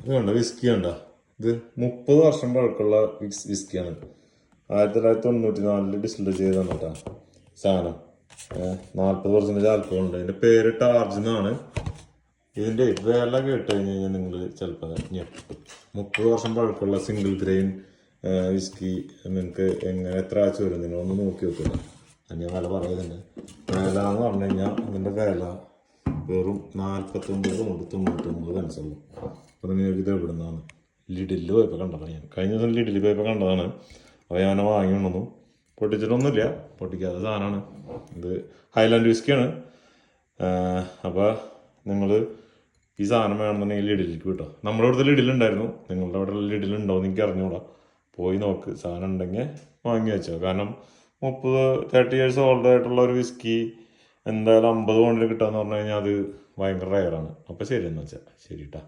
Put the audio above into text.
ഇത് കണ്ട വിസ്കി കണ്ട, ഇത് 30 വർഷം പഴക്കമുള്ള വിസ്കിയാണ്. 1994 ഡിസ്റ്റിൽ ചെയ്താണ് കേട്ടോ സാധനം. 40% ആൽക്കഹോൾ ഉണ്ട്. ഇതിന്റെ പേര് ടാർജ് എന്നാണ്. ഇതിന്റെ വില കേട്ട് കഴിഞ്ഞ് കഴിഞ്ഞാൽ നിങ്ങൾ ചിലപ്പോൾ ഞെട്ടും. 30 വർഷം പഴക്കമുള്ള സിംഗിൾ ഗ്രെയിൻ വിസ്കി നിങ്ങൾക്ക് എത്ര ആഴ്ച വരും നിങ്ങൾ ഒന്ന് നോക്കി വെക്കില്ല. അതിൻ്റെ വില പറയുന്നുണ്ട്. വില എന്ന് പറഞ്ഞു കഴിഞ്ഞാൽ ഇതിൻ്റെ വില വെറും 49.99 പെൻസുള്ളൂ. അപ്പോൾ നിങ്ങൾക്ക് ഇത് എവിടെ നിന്നാണ്? ലിഡിൽ പോയപ്പോൾ കണ്ടതാണ് ഞാൻ. കഴിഞ്ഞ ദിവസം ലിഡിൽ പോയപ്പോൾ കണ്ടതാണ്. അപ്പോൾ ഞാൻ വാങ്ങിക്കൊണ്ടു. പൊട്ടിച്ചിട്ടൊന്നുമില്ല, പൊട്ടിക്കാത്ത സാധനമാണ്. ഇത് ഹൈലാൻഡ് വിസ്കിയാണ്. അപ്പോൾ നിങ്ങൾ ഈ സാധനം വേണമെന്നുണ്ടെങ്കിൽ ലിഡിലേക്ക് കിട്ടും. നമ്മുടെ ഇവിടുത്തെ ലിഡിലുണ്ടായിരുന്നു. നിങ്ങളുടെ അവിടെ ലിഡിലുണ്ടോ എന്ന് എനിക്ക് അറിഞ്ഞുകൂടാ. പോയി നോക്ക്. സാധനം ഉണ്ടെങ്കിൽ വാങ്ങി വെച്ചോ. കാരണം 30-30 ഇയേഴ്സ് ഓൾഡ് ആയിട്ടുള്ള ഒരു വിസ്കി എന്തായാലും 50 പൗണ്ടിൽ കിട്ടുക എന്ന് പറഞ്ഞു കഴിഞ്ഞാൽ അത് ഭയങ്കര റയറാണ്. അപ്പോൾ ശരി എന്ന് വെച്ചാൽ ശരി കേട്ടോ.